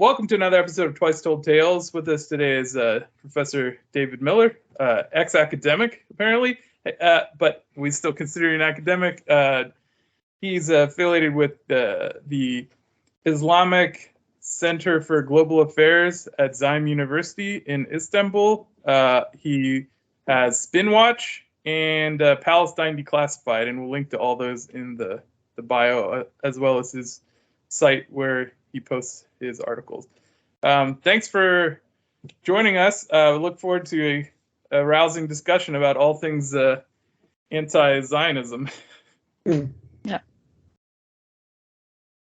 Welcome to another episode of Twice Told Tales. With us today is Professor David Miller, ex-academic apparently, but we still consider him an academic. He's affiliated with the Islamic Center for Global Affairs at Zionism University in Istanbul. He has Spinwatch and Palestine Declassified, and we'll link to all those in the bio, as well as his site where he posts his articles. Thanks for joining us. Look forward to a rousing discussion about all things anti-Zionism. Yeah.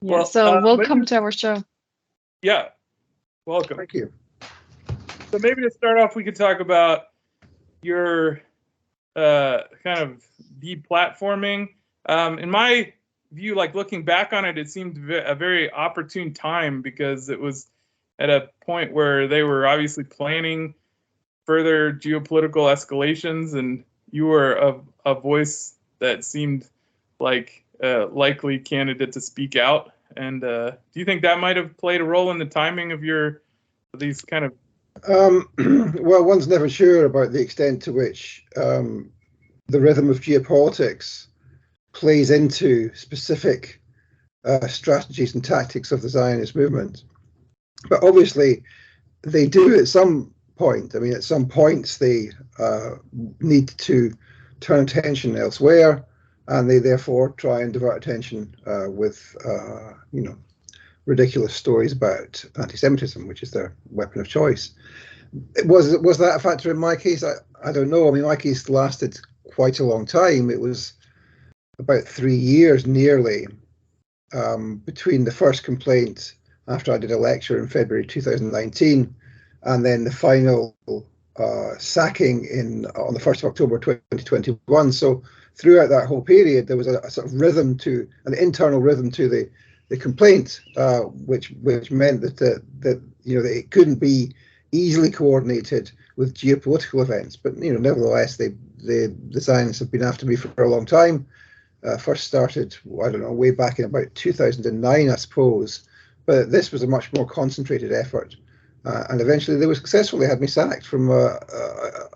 Well, so welcome to our show. Yeah, welcome. Thank you. So maybe to start off, we could talk about your kind of deplatforming. In my view, like looking back on it, it seemed a very opportune time because it was at a point where they were obviously planning further geopolitical escalations, and you were a voice that seemed like a likely candidate to speak out. And do you think that might have played a role in the timing of these kind of? Well, one's never sure about the extent to which the rhythm of geopolitics plays into specific strategies and tactics of the Zionist movement. But obviously, they do at some point. I mean, at some points, they need to turn attention elsewhere, and they therefore try and divert attention with, ridiculous stories about anti-Semitism, which is their weapon of choice. Was that a factor in my case? I don't know. I mean, my case lasted quite a long time. It was about 3 years nearly between the first complaint after I did a lecture in February 2019 and then the final sacking on the 1st of October 2021. So throughout that whole period, there was a sort of rhythm an internal rhythm to the complaint, which meant that it couldn't be easily coordinated with geopolitical events. But nevertheless, the Zionists have been after me for a long time. First started, I don't know, way back in about 2009, I suppose. But this was a much more concentrated effort. And eventually they were successful. They had me sacked from a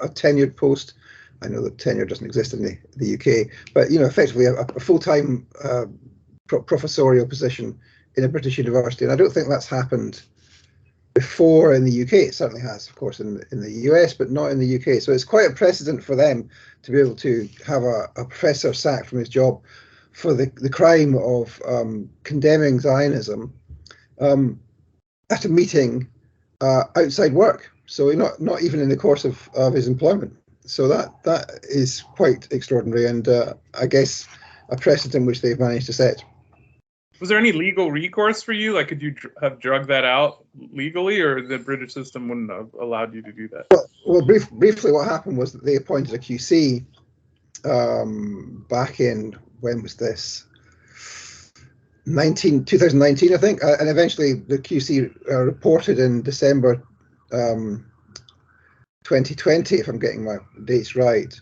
tenured post. I know that tenure doesn't exist in the UK, but effectively a full-time professorial position in a British university. And I don't think that's happened before in the UK. It certainly has, of course, in the US, but not in the UK. So it's quite a precedent for them to be able to have a professor sacked from his job for the crime of condemning Zionism at a meeting outside work. So not even in the course of his employment. So that is quite extraordinary, and I guess a precedent which they've managed to set. Was there any legal recourse for you? Like, could you have drugged that out legally, or the British system wouldn't have allowed you to do that? Well, briefly, what happened was that they appointed a QC back in, when was this? 2019, I think, and eventually the QC reported in December 2020, if I'm getting my dates right,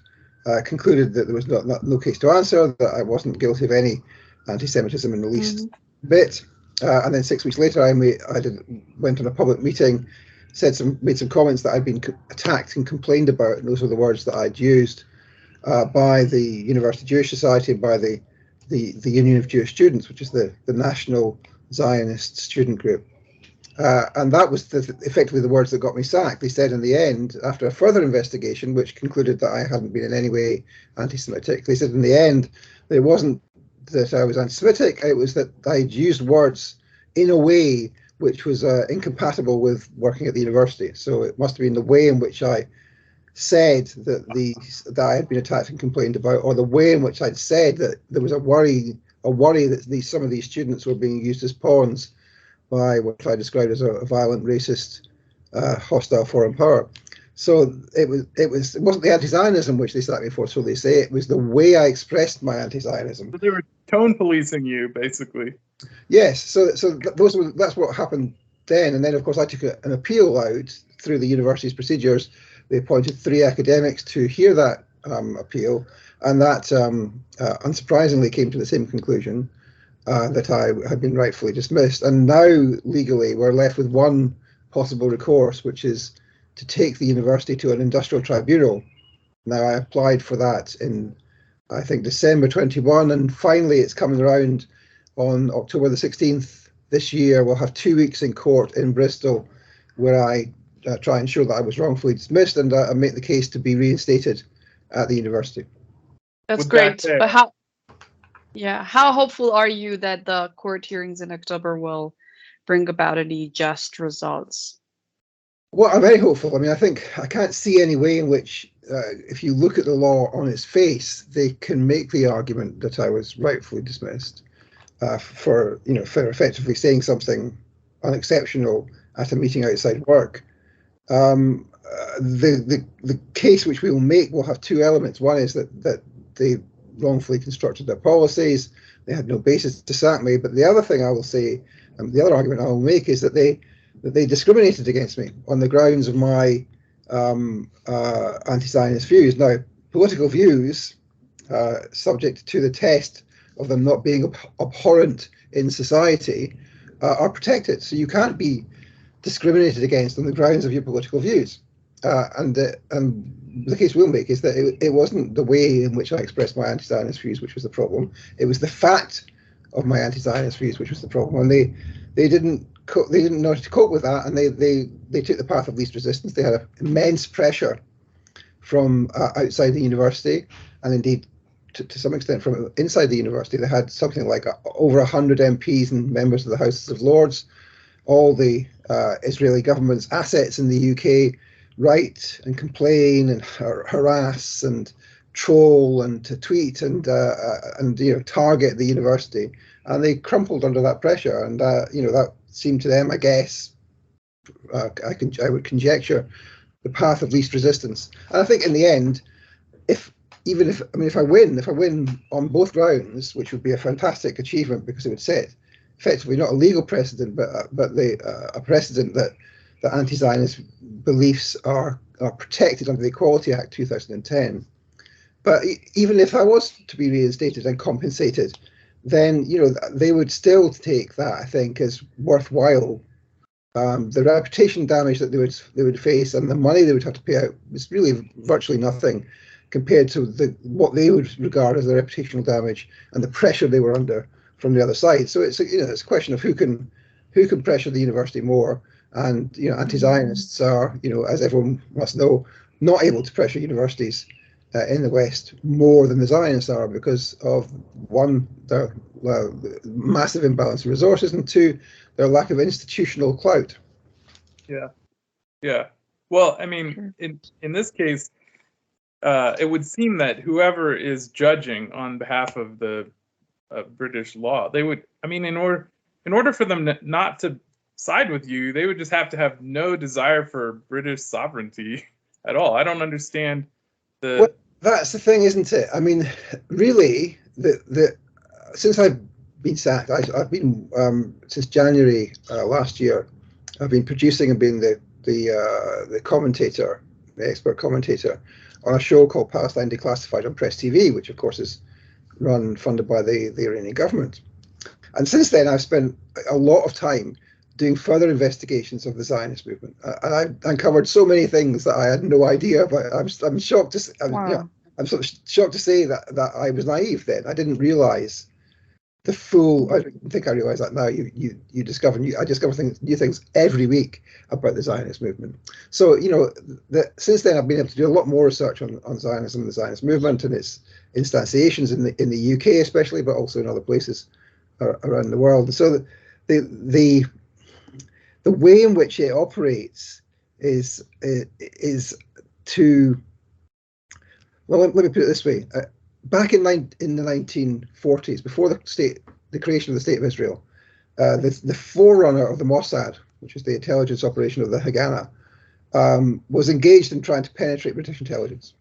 concluded that there was no case to answer, that I wasn't guilty of any anti-Semitism in the least bit. And then 6 weeks later, I went on a public meeting, made some comments that I'd been attacked and complained about, and those were the words that I'd used by the University Jewish Society, by the Union of Jewish Students, which is the national Zionist student group. And that was effectively the words that got me sacked. They said in the end, after a further investigation, which concluded that I hadn't been in any way anti-Semitic, they said in the end, it wasn't that I was anti-Semitic, it was that I'd used words in a way which was incompatible with working at the university. So it must have been the way in which I said that I had been attacked and complained about, or the way in which I'd said that there was a worry that some of these students were being used as pawns by what I described as a violent, racist, hostile foreign power. So it wasn't the anti-Zionism which they sacked me for, so they say. It was the way I expressed my anti-Zionism. So they were tone policing you, basically. Yes. So that's what happened then. And then, of course, I took an appeal out through the university's procedures. They appointed 3 academics to hear that appeal, and that unsurprisingly came to the same conclusion. that I had been rightfully dismissed. And now, legally, we're left with one possible recourse, which is to take the university to an industrial tribunal. Now, I applied for that in, I think, December 21, and finally it's coming around on October the 16th this year. We'll have 2 weeks in court in Bristol where I try and show that I was wrongfully dismissed and make the case to be reinstated at the university. That's great. But how hopeful are you that the court hearings in October will bring about any just results? Well, I'm very hopeful. I mean, I think I can't see any way in which, if you look at the law on its face, they can make the argument that I was rightfully dismissed for effectively saying something unexceptional at a meeting outside work. The case which we will make will have two elements. One is that they wrongfully constructed their policies. They had no basis to sack me. But the other thing I will say, and the other argument I will make, is that they discriminated against me on the grounds of my anti-Zionist views. Now, political views, subject to the test of them not being abhorrent in society, are protected. So you can't be discriminated against on the grounds of your political views. And the case we'll make is that it wasn't the way in which I expressed my anti-Zionist views which was the problem. It was the fact of my anti-Zionist views which was the problem. And they didn't know how to cope with that, and they took the path of least resistance. They had immense pressure from outside the university, and indeed to some extent from inside the university. They had something like over 100 MPs and members of the Houses of Lords. All the Israeli government's assets in the UK write and complain and harass and troll and to tweet and target the university, and they crumpled under that pressure. And that seemed to them, I guess, I would conjecture, the path of least resistance. And I think in the end, if I win on both grounds, which would be a fantastic achievement because it would set effectively not a legal precedent, but a precedent that anti-Zionist beliefs are protected under the Equality Act 2010. But even if I was to be reinstated and compensated, then they would still take that, I think, as worthwhile. The reputation damage that they would face and the money they would have to pay out was really virtually nothing compared to what they would regard as the reputational damage and the pressure they were under from the other side. So it's a question of who can pressure the university more. And anti-Zionists are, as everyone must know, not able to pressure universities in the West more than the Zionists are because of, one, their massive imbalance of resources, and two, their lack of institutional clout. Yeah. Well, I mean, in this case, it would seem that whoever is judging on behalf of the British law, they would, I mean, in order for them not to side with you, they would just have to have no desire for British sovereignty at all. I don't understand Well, that's the thing, isn't it? I mean, really, since I've been sacked, I've been since January last year. I've been producing and being the commentator, the expert commentator, on a show called Palestine Declassified on Press TV, which of course is funded by the Iranian government. And since then, I've spent a lot of time doing further investigations of the Zionist movement, and I've uncovered so many things that I had no idea. But I'm shocked to I'm sort of shocked to say that I was naive then. I didn't realise the full. I think I realise that now. You discover I discover new things every week about the Zionist movement. So since then I've been able to do a lot more research on Zionism and the Zionist movement and its instantiations in the UK especially, but also in other places around the world. So the way in which it operates is to, well, let me put it this way. Back in the 1940s, before the creation of the State of Israel, the forerunner of the Mossad, which is the intelligence operation of the Haganah, was engaged in trying to penetrate British intelligence.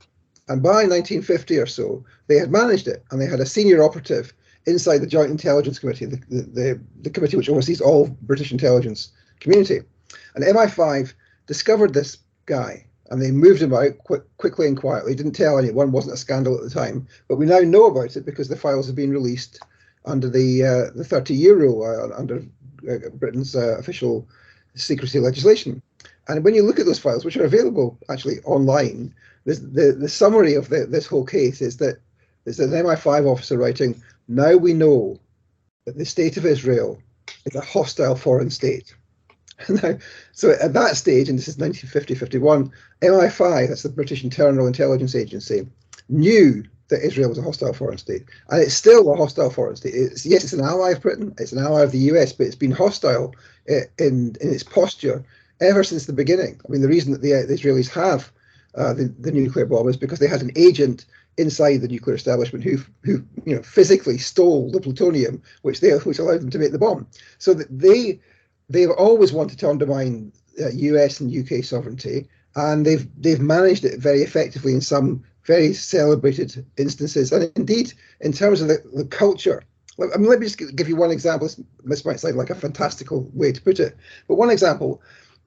And by 1950 or so, they had managed it, and they had a senior operative inside the Joint Intelligence Committee, the committee which oversees all British intelligence community. And MI5 discovered this guy, and they moved him out quickly and quietly. Didn't tell anyone, wasn't a scandal at the time, but we now know about it because the files have been released under the 30-year rule, under Britain's official secrecy legislation. And when you look at those files, which are available actually online, the summary of this whole case is that there's an MI5 officer writing, "Now we know that the state of Israel is a hostile foreign state." Now, so at that stage, and this is 1950-51, MI5, that's the British Internal Intelligence Agency, knew that Israel was a hostile foreign state, and it's still a hostile foreign state. Yes, it's an ally of Britain, it's an ally of the US, but it's been hostile in its posture ever since the beginning. I mean, the reason that the Israelis have the nuclear bomb is because they had an agent inside the nuclear establishment who physically stole the plutonium which allowed them to make the bomb. So that they've always wanted to undermine US and UK sovereignty, and they've managed it very effectively in some very celebrated instances. And indeed, in terms of the culture, I mean, let me just give you one example. This might sound like a fantastical way to put it, but one example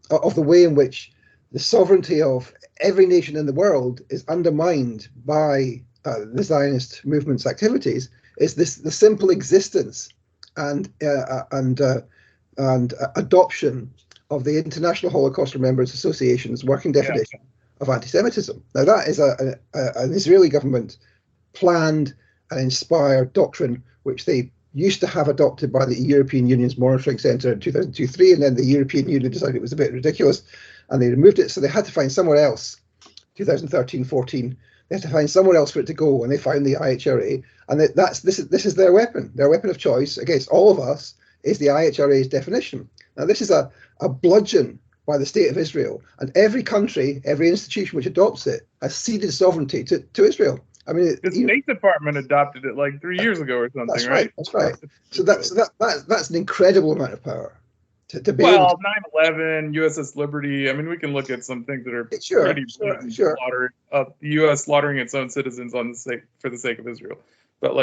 of the way in which the sovereignty of every nation in the world is undermined by the Zionist movement's activities is the simple existence and adoption of the International Holocaust Remembrance Association's working definition of anti-Semitism. Now, that is an Israeli government planned and inspired doctrine, which they used to have adopted by the European Union's Monitoring Centre in 2002-03, and then the European Union decided it was a bit ridiculous, and they removed it. So they had to find somewhere else. 2013-14, they had to find somewhere else for it to go, and they found the IHRA, and this is their weapon. Their weapon of choice against all of us is the IHRA's definition. Now, this is a bludgeon by the state of Israel, and every country, every institution which adopts it has ceded sovereignty to Israel. I mean, the State Department adopted it like 3 years ago or something. That's right. That's right. So that's an incredible amount of power to be. Well, 9/11, USS Liberty. I mean, we can look at some things that are pretty sure. The U.S. slaughtering its own citizens for the sake of Israel. But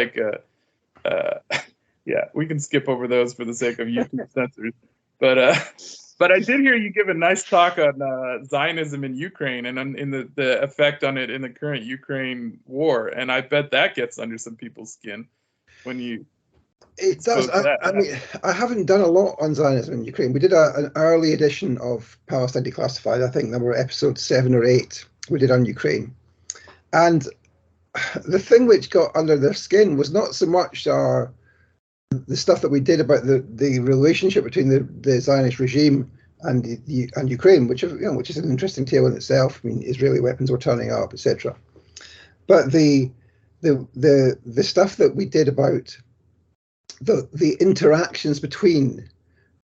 yeah, we can skip over those for the sake of YouTube censors. But I did hear you give a nice talk on Zionism in Ukraine and in the effect on it in the current Ukraine war, and I bet that gets under some people's skin when you. It does. I mean, I haven't done a lot on Zionism in Ukraine. We did an early edition of Palestine Declassified. I think there were episodes 7 or 8 we did on Ukraine, and the thing which got under their skin was not so much the stuff that we did about the relationship between the Zionist regime and Ukraine, which is an interesting tale in itself. I mean, Israeli weapons were turning up, etc. But the stuff that we did about the interactions between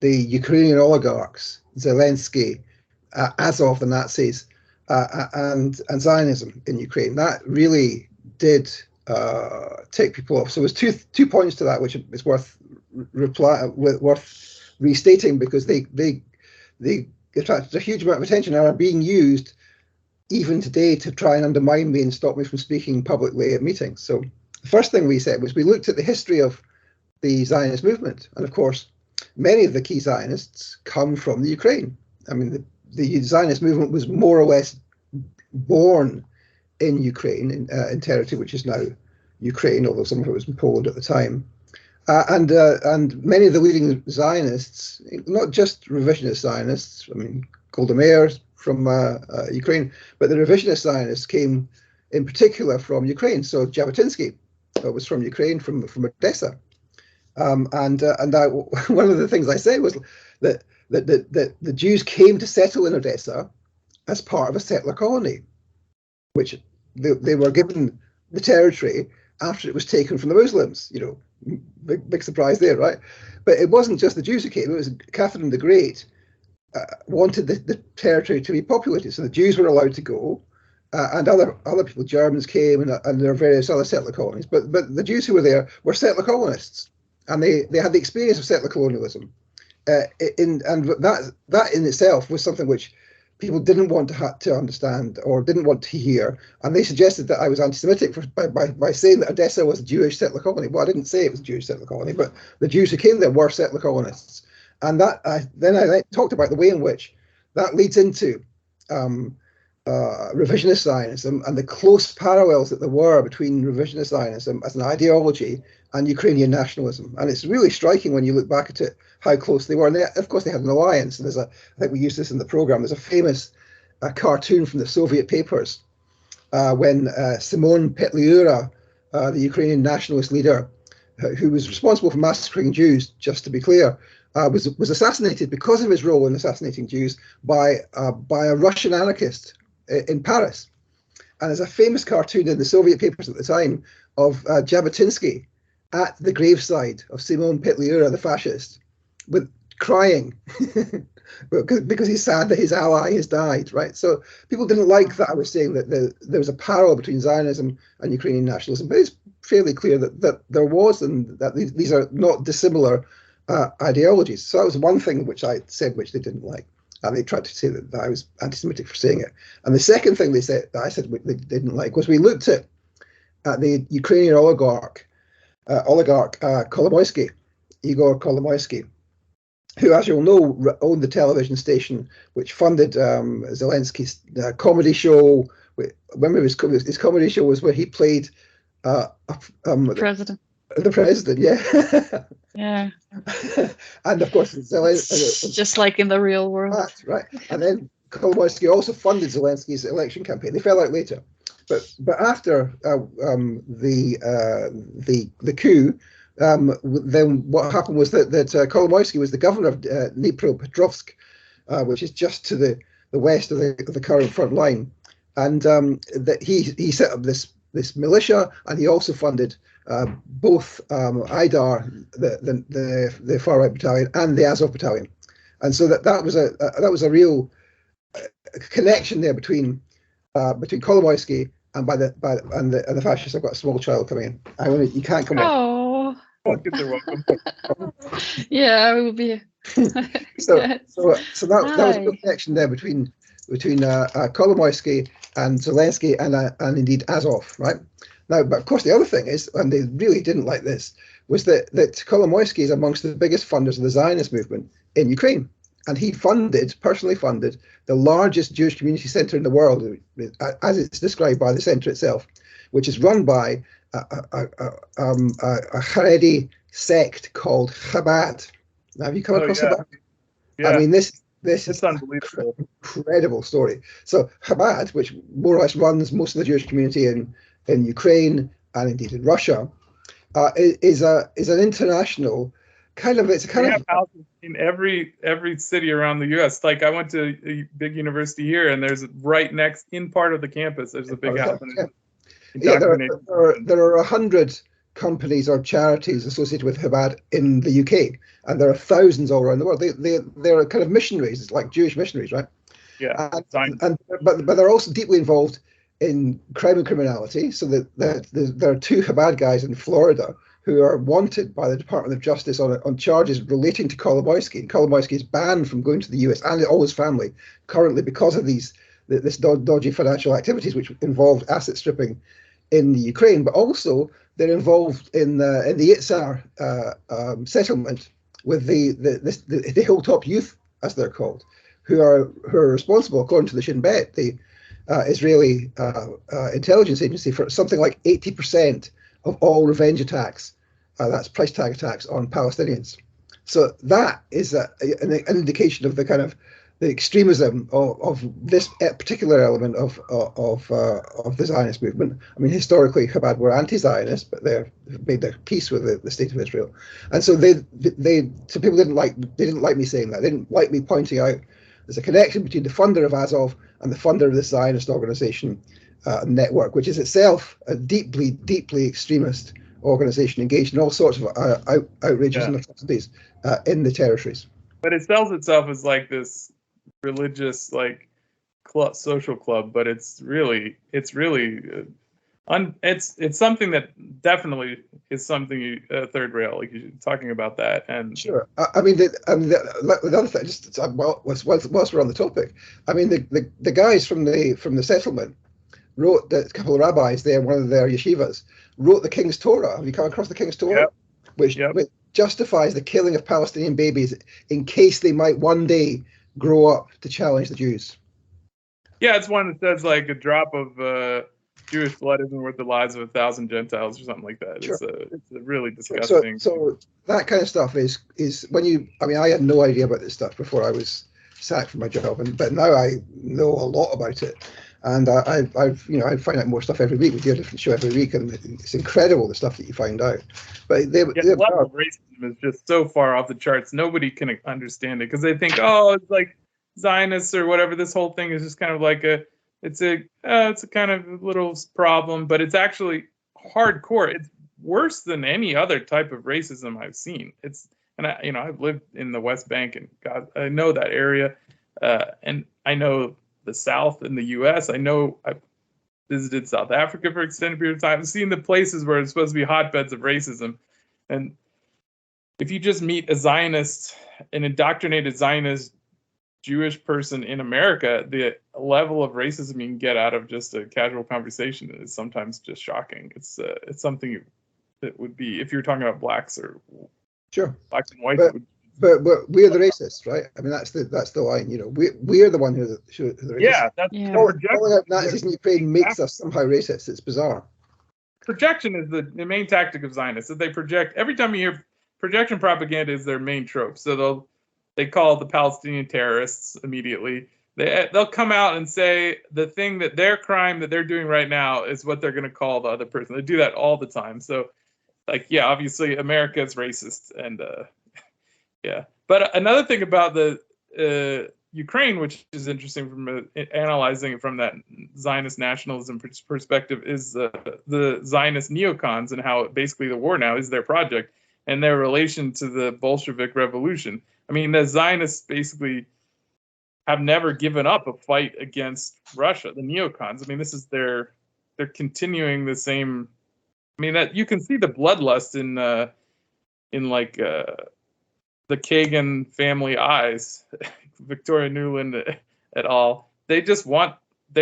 the Ukrainian oligarchs, Zelensky, Azov, the Nazis, and Zionism in Ukraine, that really did take people off. So there's two points to that which is worth restating, because they attracted a huge amount of attention and are being used even today to try and undermine me and stop me from speaking publicly at meetings. So the first thing we said was we looked at the history of the Zionist movement, and of course many of the key Zionists come from the Ukraine. I mean, the Zionist movement was more or less born in Ukraine, in territory which is now Ukraine, although some of it was in Poland at the time. And many of the leading Zionists, not just revisionist Zionists, I mean, Golda Meir from Ukraine, but the revisionist Zionists came in particular from Ukraine. So Jabotinsky was from Ukraine, from Odessa. And one of the things I say was that the Jews came to settle in Odessa as part of a settler colony, which they were given the territory after it was taken from the Muslims. Big surprise there, right? But it wasn't just the Jews who came. It was Catherine the Great wanted the territory to be populated, so the Jews were allowed to go, and other people, Germans came, and there are various other settler colonies. But the Jews who were there were settler colonists, and they had the experience of settler colonialism, and that in itself was something which people didn't want to understand or didn't want to hear, and they suggested that I was anti-Semitic by saying that Odessa was a Jewish settler colony. Well, I didn't say it was a Jewish settler colony, but the Jews who came there were settler colonists, and then I talked about the way in which that leads into revisionist Zionism and the close parallels that there were between revisionist Zionism as an ideology and Ukrainian nationalism. And it's really striking when you look back at it, how close they were. And of course, they had an alliance. And I think we used this in the program, there's a famous cartoon from the Soviet papers when Simon Petliura, the Ukrainian nationalist leader, who was responsible for massacring Jews, just to be clear, was assassinated because of his role in assassinating Jews by a Russian anarchist in Paris. And there's a famous cartoon in the Soviet papers at the time of Jabotinsky at the graveside of Simon Petliura, the fascist, with crying because he's sad that his ally has died, right? So people didn't like that I was saying that there was a parallel between Zionism and Ukrainian nationalism, but it's fairly clear that there was, and that these are not dissimilar ideologies. So that was one thing which I said which they didn't like. And they tried to say that I was anti-Semitic for saying it. And the second thing they said that I said they didn't like was we looked at the Ukrainian oligarch Kolomoisky, Igor Kolomoisky, who, as you'll know, owned the television station which funded Zelensky's comedy show. Remember, his comedy show was where he played president. The president, yeah. Yeah. And of course, Zelensky, just like in the real world. That's right. And then Kolomoisky also funded Zelensky's election campaign. They fell out later, but after the coup, then what happened was that Kolomoisky was the governor of Dnipropetrovsk, which is just to the west of the current front line, and that he set up this militia, and he also funded both Aidar, the far right battalion, and the Azov battalion, and so that was a real connection there between Kolomoisky and the fascists. I've got a small child coming in. You can't come in. Oh, You're welcome. yeah, we will be. So that was a real connection there between Kolomoisky and Zelensky and indeed Azov, right? Now, but of course, the other thing is, and they really didn't like this, was that Kolomoisky is amongst the biggest funders of the Zionist movement in Ukraine. And he personally funded, the largest Jewish community center in the world, as it's described by the center itself, which is run by a Haredi sect called Chabad. Now, have you come across Chabad? Yeah. I mean, this is unbelievable. Incredible story. So Chabad, which more or less runs most of the Jewish community in Ukraine and indeed in Russia, is an international kind of. It's a kind of houses in every city around the U.S. Like I went to a big university here, and there's right next in part of the campus. There's a big house. There are 100 companies or charities associated with Chabad in the UK, and there are thousands all around the world. They're kind of missionaries, it's like Jewish missionaries, right? Yeah. But they're also deeply involved in crime and criminality. So that there are two Chabad guys in Florida who are wanted by the Department of Justice on charges relating to Kolomoisky. And Kolomoisky is banned from going to the US and all his family currently because of this dodgy financial activities, which involved asset stripping in the Ukraine. But also they're involved in the Yitzhar settlement with the Hilltop Youth, as they're called, who are responsible, according to the Shin Bet, the Israeli intelligence agency, for something like 80% of all revenge attacks. That's price tag attacks on Palestinians. So that is an indication of the kind of the extremism of this particular element of the Zionist movement. I mean, historically, Chabad were anti-Zionist, but they've made their peace with the state of Israel, and so so people didn't like me saying that. They didn't like me pointing out there's a connection between the funder of Azov and the funder of the Zionist organization network, which is itself a deeply, deeply extremist organization engaged in all sorts of outrages and atrocities in the territories. But it sells itself as like this religious social club, but it's really it's something that definitely is something third rail, like you're talking about that. And sure, I mean the other thing, just whilst we're on the topic, I mean the guys from the settlement wrote, a couple of rabbis there, one of their yeshivas wrote the King's Torah. Have you come across the King's Torah? Yep. Which justifies the killing of Palestinian babies in case they might one day grow up to challenge the Jews. Yeah, it's one that says like a drop of Jewish blood isn't worth the lives of 1,000 Gentiles or something like that. Sure. It's a really disgusting. So that kind of stuff is when you. I mean, I had no idea about this stuff before I was sacked from my job, but now I know a lot about it, and I find out more stuff every week. We do a different show every week, and it's incredible the stuff that you find out. But the level of racism is just so far off the charts. Nobody can understand it because they think, oh, it's like Zionists or whatever. This whole thing is just kind of like it's a kind of little problem, but it's actually hardcore. It's worse than any other type of racism I've seen. I've lived in the West Bank, and God, I know that area, and I know the South in the U.S. I've visited South Africa for an extended period of time. I've seen the places where it's supposed to be hotbeds of racism, and if you just meet a Zionist, an indoctrinated Zionist Jewish person in America, the level of racism you can get out of just a casual conversation is sometimes just shocking. It's something that would be, if you're talking about blacks or blacks and whites. But we're the racists, right? I mean, that's the line. We're the one who are the racists. Yeah, that's calling out Nazis in Ukraine makes us somehow racist. It's bizarre. Projection is the main tactic of Zionists. That they project every time you hear projection propaganda is their main trope. So they call the Palestinian terrorists immediately. They'll come out and say the thing that their crime that they're doing right now is what they're going to call the other person. They do that all the time. So, obviously America is racist, and yeah. But another thing about the Ukraine, which is interesting from analyzing it from that Zionist nationalism perspective, is the Zionist neocons and how basically the war now is their project and their relation to the Bolshevik Revolution. I mean, the Zionists basically have never given up a fight against Russia, the neocons. I mean, this is they're continuing the same. I mean, that you can see the bloodlust in the Kagan family eyes, Victoria Nuland et al. They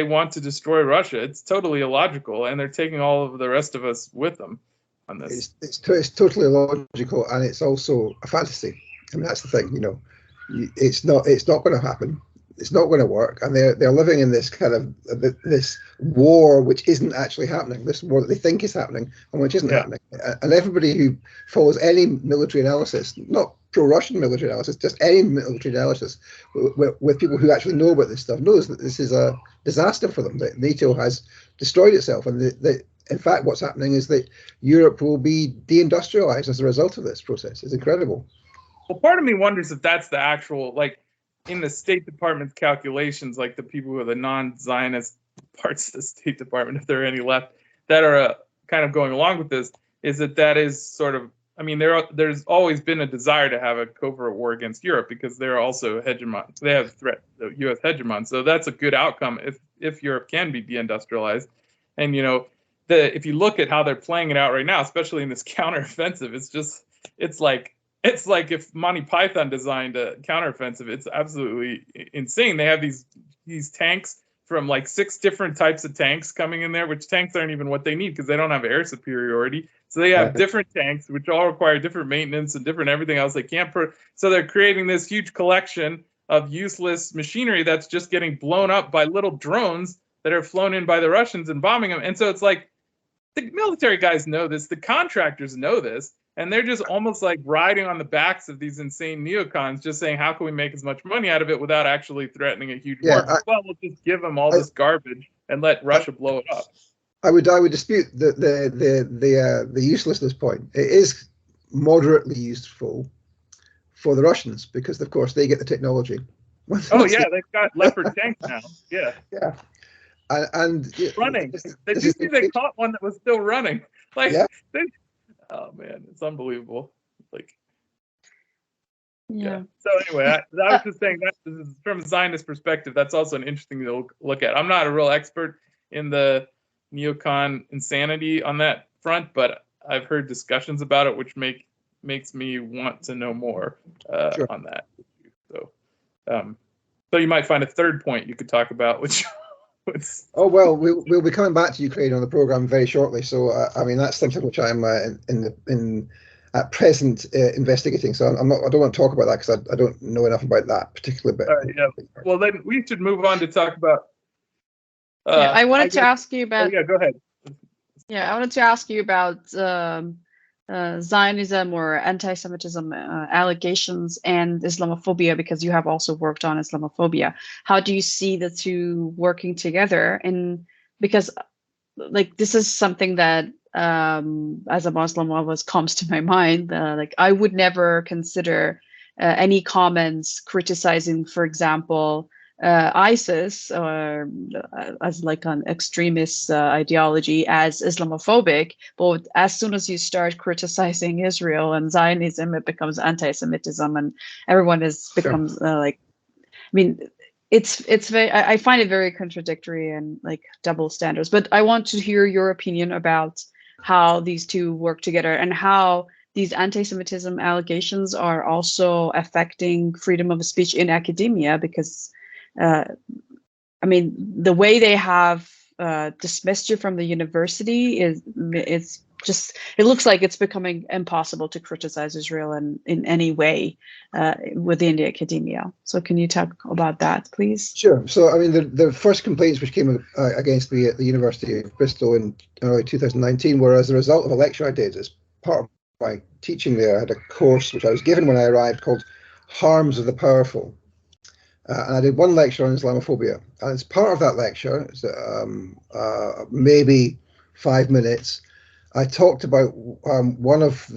want to destroy Russia. It's totally illogical, and they're taking all of the rest of us with them on this. It's totally illogical, and it's also a fantasy. I mean, that's the thing. It's not going to happen. It's not going to work, and they're living in this kind of this war which isn't actually happening. This war that they think is happening and which isn't happening. And everybody who follows any military analysis, not pro-Russian military analysis, just any military analysis with people who actually know about this stuff, knows that this is a disaster for them. That NATO has destroyed itself, and in fact, what's happening is that Europe will be deindustrialized as a result of this process. It's incredible. Well, part of me wonders if that's the actual, in the State Department's calculations, the people who are the non-Zionist parts of the State Department, if there are any left, that are kind of going along with this, is that is sort of, I mean, there's always been a desire to have a covert war against Europe because they're also hegemon. They have threat, the U.S. hegemon. So that's a good outcome if Europe can be deindustrialized. And, if you look at how they're playing it out right now, especially in this counteroffensive, it's like if Monty Python designed a counteroffensive. It's absolutely insane. They have these tanks from 6 different types of tanks coming in there, which tanks aren't even what they need because they don't have air superiority. So they have different tanks, which all require different maintenance and different everything else. They can't so they're creating this huge collection of useless machinery that's just getting blown up by little drones that are flown in by the Russians and bombing them. And so it's the military guys know this, the contractors know this, and they're just almost riding on the backs of these insane neocons, just saying, how can we make as much money out of it without actually threatening a huge war? We'll just give them all this garbage and let Russia blow it up. I would dispute the uselessness point. It is moderately useful for the Russians because, of course, they get the technology. They've got Leopard tanks now. Yeah. Yeah. And running. Did you see they caught one that was still running? Oh man, it's unbelievable. So anyway, I was just saying that from a Zionist perspective, that's also an interesting thing to look at. I'm not a real expert in the neocon insanity on that front, but I've heard discussions about it, which makes me want to know more on that. So you might find a third point you could talk about, which. We'll be coming back to Ukraine on the program very shortly. So I mean that's something which I'm at present investigating. So I don't want to talk about that because I don't know enough about that particular bit. Well, then we should move on to talk about I wanted to ask you about. Oh, yeah, go ahead. Yeah, I wanted to ask you about Zionism or anti-Semitism allegations and Islamophobia, because you have also worked on Islamophobia. How do you see the two working together? And because, like, this is something that, as a Muslim, always comes to my mind. Like, I would never consider any comments criticizing, for example, ISIS or as like an extremist ideology as Islamophobic, but as soon as you start criticizing Israel and Zionism, it becomes anti-Semitism, and everyone becomes like, I mean, it's very, I find it very contradictory and like double standards. But I want to hear your opinion about how these two work together and how these anti-Semitism allegations are also affecting freedom of speech in academia, because I mean, the way they have dismissed you from the university is just, it looks like it's becoming impossible to criticize Israel in any way within the academia. So can you talk about that, please? Sure. So, I mean, the first complaints which came against me at the University of Bristol in early 2019 were as a result of a lecture I did as part of my teaching there. I had a course which I was given when I arrived called Harms of the Powerful. And I did one lecture on Islamophobia. And as part of that lecture, maybe 5 minutes, I talked about one of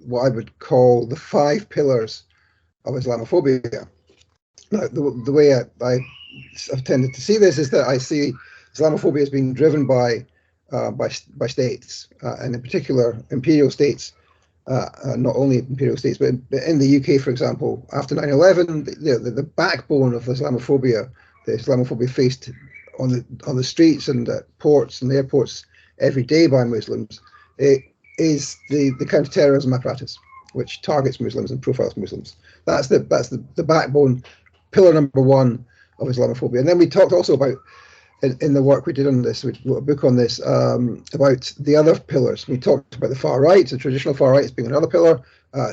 what I would call the 5 pillars of Islamophobia. Now, the way I've tended to see this is that I see Islamophobia as being driven by states, and in particular imperial states. Not only imperial states, but in the UK, for example, after 9/11, the backbone of Islamophobia, the Islamophobia faced on the streets and at ports and airports every day by Muslims, it is the counter-terrorism apparatus, which targets Muslims and profiles Muslims. That's the backbone, pillar number 1 of Islamophobia. And then we talked also about, in the work we did on this, we wrote a book on this, about the other pillars. We talked about the far right, the traditional far right as being another pillar,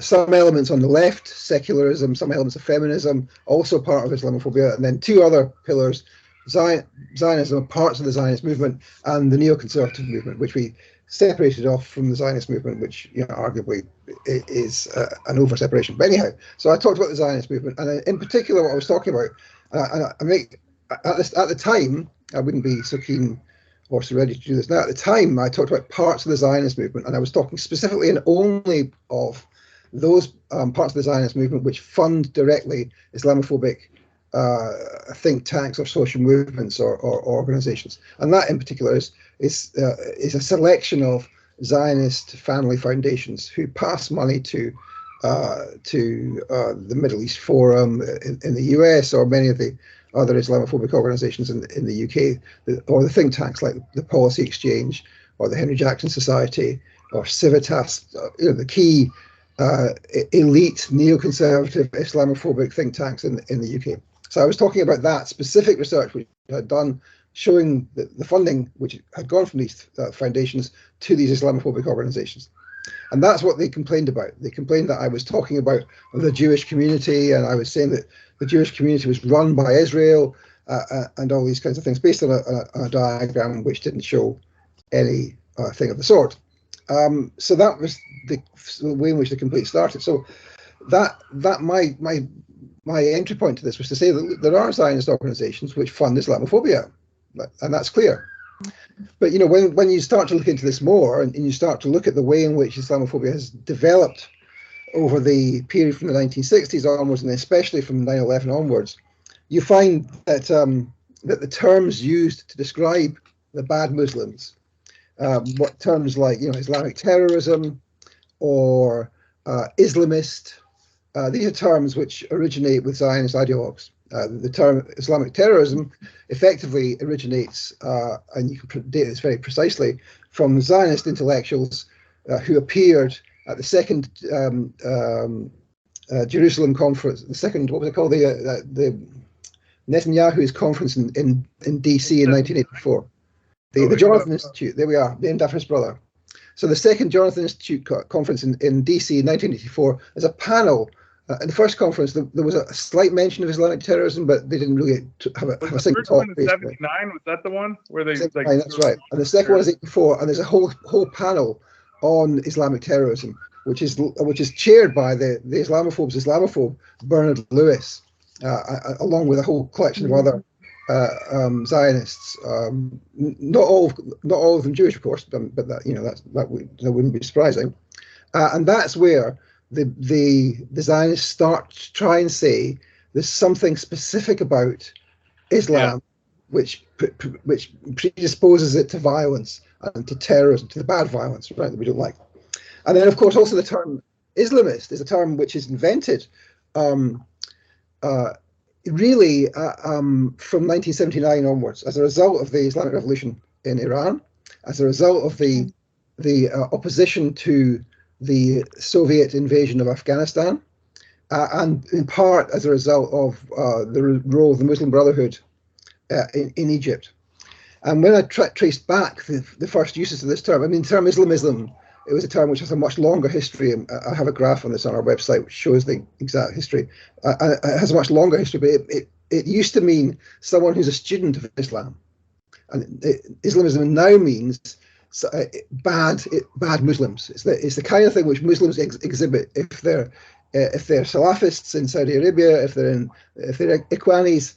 some elements on the left, secularism, some elements of feminism, also part of Islamophobia, and then 2 other pillars, Zionism, parts of the Zionist movement, and the neoconservative movement, which we separated off from the Zionist movement, which arguably is an over-separation. But anyhow, so I talked about the Zionist movement, and in particular what I was talking about, I make, at the time, I wouldn't be so keen or so ready to do this now. At the time, I talked about parts of the Zionist movement, and I was talking specifically and only of those parts of the Zionist movement which fund directly Islamophobic think tanks or social movements or organizations. And that in particular is a selection of Zionist family foundations who pass money to the Middle East Forum in the US, or many of the other Islamophobic organizations in the UK, or the think tanks like the Policy Exchange or the Henry Jackson Society or Civitas, the key elite neoconservative Islamophobic think tanks in the UK. So I was talking about that specific research which I had done, showing the funding which had gone from these foundations to these Islamophobic organizations. And that's what they complained about. They complained that I was talking about the Jewish community, and I was saying that the Jewish community was run by Israel, and all these kinds of things, based on a diagram which didn't show any thing of the sort. So that was the way in which the complaint started. So that my entry point to this was to say that there are Zionist organizations which fund Islamophobia, and that's clear. But when you start to look into this more, and you start to look at the way in which Islamophobia has developed over the period from the 1960s onwards, and especially from 9/11 onwards, you find that that the terms used to describe the bad Muslims, what terms like Islamic terrorism or Islamist, these are terms which originate with Zionist ideologues. The term Islamic terrorism effectively originates, and you can date this very precisely, from Zionist intellectuals who appeared at the second Jerusalem conference, the second, what was it called, the Netanyahu's conference in DC in 1984. The Jonathan Institute, there we are, named after his brother. So the second Jonathan Institute conference in DC in 1984, there's a panel In the first conference, there was a slight mention of Islamic terrorism, but they didn't really have a single talk. Was the first one in '79? Was that the one where they like? That's right. And the second one is 84, and there's a whole panel on Islamic terrorism, which is chaired by the Islamophobe Bernard Lewis, along with a whole collection of other Zionists. Not all of them Jewish, of course, but that wouldn't be surprising. And that's where the Zionists start to try and say there's something specific about Islam which predisposes it to violence and to terrorism, to the bad violence, right, that we don't like. And then, of course, also the term Islamist is a term which is invented really from 1979 onwards as a result of the Islamic Revolution in Iran, as a result of the opposition to the Soviet invasion of Afghanistan, and in part as a result of the role of the Muslim Brotherhood in Egypt. And when I traced back the first uses of this term, I mean, the term Islamism, it was a term which has a much longer history. And I have a graph on this on our website which shows the exact history. It has a much longer history, but it used to mean someone who's a student of Islam. And Islamism now means bad Muslims. It's the kind of thing which Muslims exhibit if they're Salafists in Saudi Arabia, if they're Ikhwanis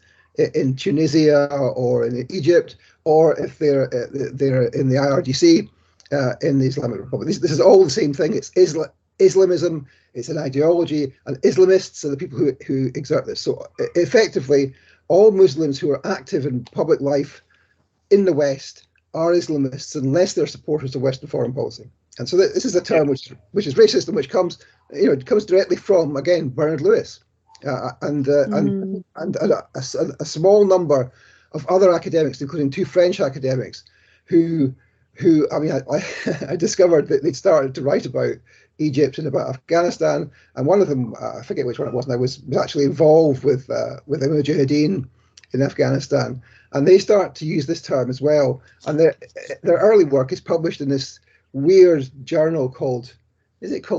in Tunisia or in Egypt, or if they're in the IRGC in the Islamic Republic. This is all the same thing. It's Islamism. It's an ideology, and Islamists are the people who exert this. So effectively, all Muslims who are active in public life in the West are Islamists unless they're supporters of Western foreign policy. And so this is a term which is racist and which comes directly from, again, Bernard Lewis and a small number of other academics, including two French academics, who I mean, I discovered that they'd started to write about Egypt and about Afghanistan, and one of them, I forget which one it was, and I was actually involved with the Mujahideen in Afghanistan, and they start to use this term as well. And their early work is published in this weird journal called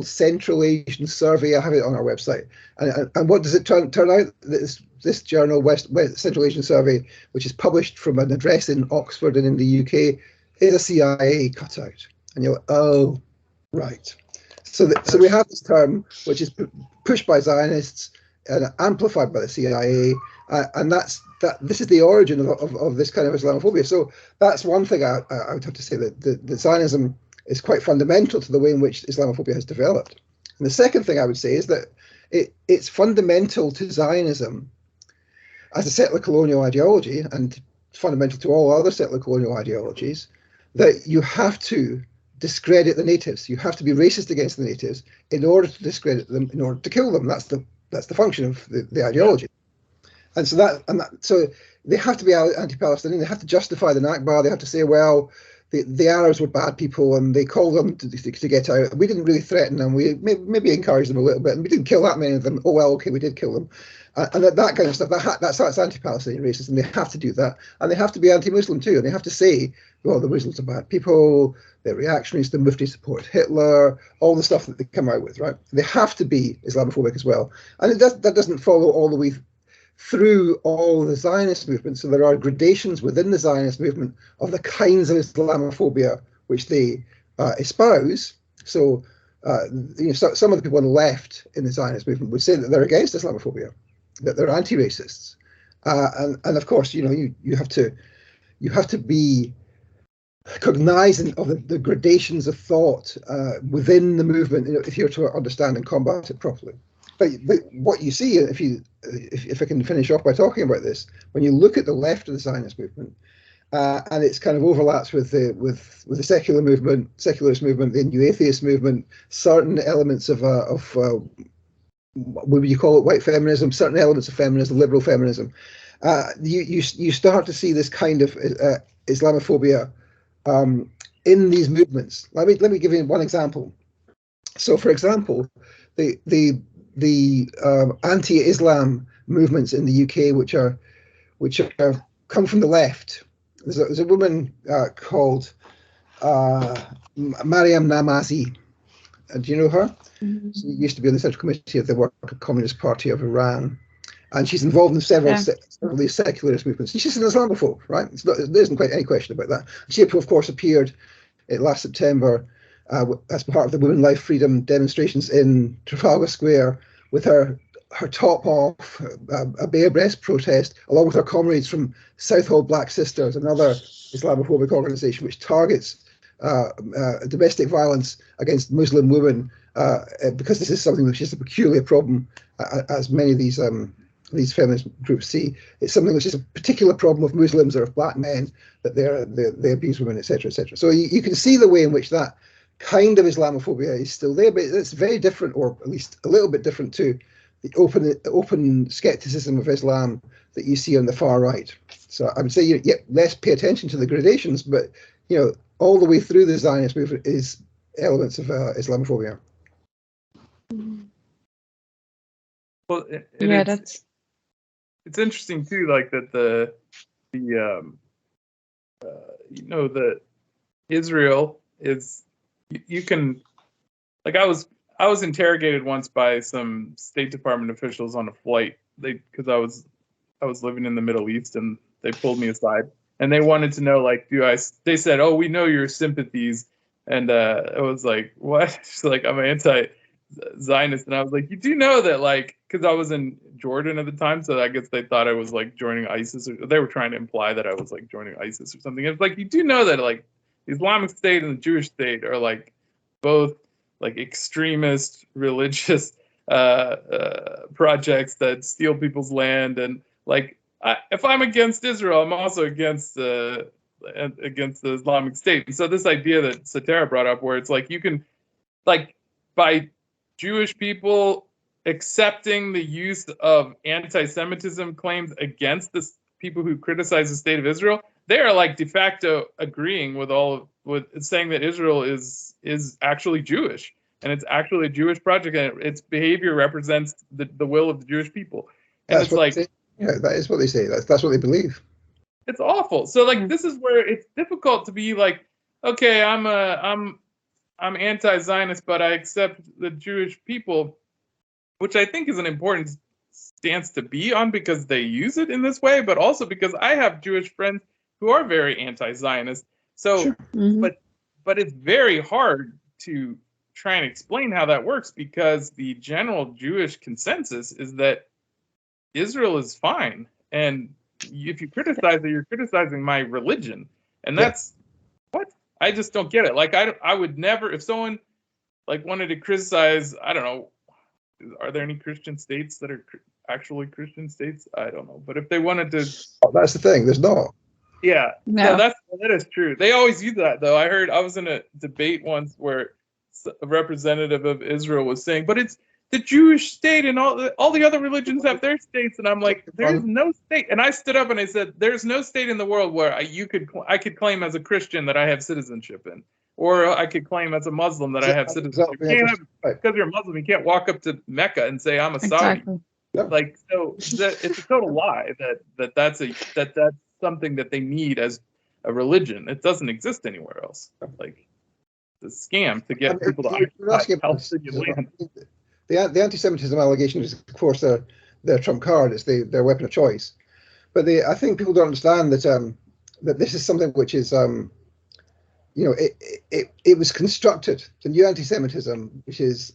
Central Asian Survey. I have it on our website. And what does it turn out? This journal, Central Asian Survey, which is published from an address in Oxford and in the UK, is a CIA cutout. And you're like, oh, right. So we have this term which is pushed by Zionists and amplified by the CIA, and this is the origin of this kind of Islamophobia. So that's one thing I would have to say, that Zionism is quite fundamental to the way in which Islamophobia has developed. And the second thing I would say is that it's fundamental to Zionism as a settler colonial ideology, and fundamental to all other settler colonial ideologies, that you have to discredit the natives. You have to be racist against the natives in order to discredit them, in order to kill them. That's the function of the ideology. And so they have to be anti-Palestinian. They have to justify the Nakba. They have to say, well, the Arabs were bad people and they called them to get out. We didn't really threaten them. We maybe encouraged them a little bit, and we didn't kill that many of them. Oh, well, okay, we did kill them. And that kind of stuff, that's anti-Palestinian racism. They have to do that. And they have to be anti-Muslim too. And they have to say, well, the Muslims are bad people, they're reactionaries, the Mufti support Hitler, all the stuff that they come out with, right? They have to be Islamophobic as well. And that doesn't follow all the way through all the Zionist movement. So there are gradations within the Zionist movement of the kinds of Islamophobia which they espouse. So, some of the people on the left in the Zionist movement would say that they're against Islamophobia, that they're anti-racist, and of course, you have to be cognizant of the gradations of thought within the movement if you're to understand and combat it properly. But what you see, if I can finish off by talking about this, when you look at the left of the Zionist movement, and it's kind of overlaps with the secular movement, secularist movement, the new atheist movement, certain elements of what would you call it, white feminism, certain elements of feminism, liberal feminism. You start to see this kind of Islamophobia in these movements. Let me give you one example. So, for example, the anti-Islam movements in the UK, which come from the left. There's a woman called Mariam Namazi, Do you know her? Mm-hmm. She used to be on the Central Committee of the Worker Communist Party of Iran. And she's involved in several of these secularist movements. She's an Islamophobe, right? There isn't quite any question about that. She, of course, appeared last September as part of the Women, Life, Freedom demonstrations in Trafalgar Square with her top off, a bare breast protest, along with her comrades from Southall Black Sisters, another Islamophobic organisation which targets domestic violence against Muslim women, because this is something which is a peculiar problem, as many of these feminist groups see. It's something which is a particular problem of Muslims or of black men, that they abuse women, etc., etc. So you can see the way in which that kind of Islamophobia is still there, but it's very different, or at least a little bit different, to the open skepticism of Islam that you see on the far right. So I would say, let's pay attention to the gradations, but all the way through the Zionist movement is elements of Islamophobia. Well, it's interesting too, like that that Israel is, you can, like, I was interrogated once by some State Department officials on a flight, because I was living in the Middle East, and they pulled me aside and they wanted to know, like, they said, oh, we know your sympathies, and I was like, what? She's like, I'm anti-Zionist, and I was like, you do know that, like, because I was in Jordan at the time, so I guess they thought I was like joining ISIS, or they were trying to imply that I was like joining ISIS or something. It's like, you do know that, like, the Islamic State and the Jewish state are like both like extremist religious projects that steal people's land, and like, if I'm against Israel, I'm also against the Islamic State. And so this idea that Satara brought up, where it's like, you can, like, by Jewish people accepting the use of anti-Semitism claims against the people who criticize the state of Israel, they are like de facto agreeing with saying that Israel is actually Jewish, and it's actually a Jewish project, and its behavior represents the will of the Jewish people. And that's, it's like, that is what they say. That's what they believe. It's awful. So, like, this is where it's difficult to be like, okay, I'm anti-Zionist, but I accept the Jewish people, which I think is an important stance to be on, because they use it in this way, but also because I have Jewish friends who are very anti-Zionist. So, sure. But it's very hard to try and explain how that works, because the general Jewish consensus is that Israel is fine, and if you criticize it, you're criticizing my religion, and that's what I just don't get it. Like, I would never, if someone like wanted to criticize, I don't know, are there any Christian states that are actually Christian states? I don't know, but if they wanted to, that's the thing. There's not. Yeah, no, that is true. They always use that, though. I was in a debate once where a representative of Israel was saying, but it's the Jewish state, and all the other religions have their states, and I'm like, there's no state. And I stood up and I said, there's no state in the world where I could claim as a Christian that I have citizenship in, or I could claim as a Muslim that I have citizenship. Because you're a Muslim, you can't walk up to Mecca and say I'm a Saudi. Exactly. Like, so it's a total lie that's something that they need as a religion. It doesn't exist anywhere else. Like, it's a scam to get people to occupy Palestinian land. The anti-Semitism allegation is, of course, their trump card. It's their weapon of choice. But I think people don't understand that that this is something which is, it was constructed. The new anti-Semitism, which is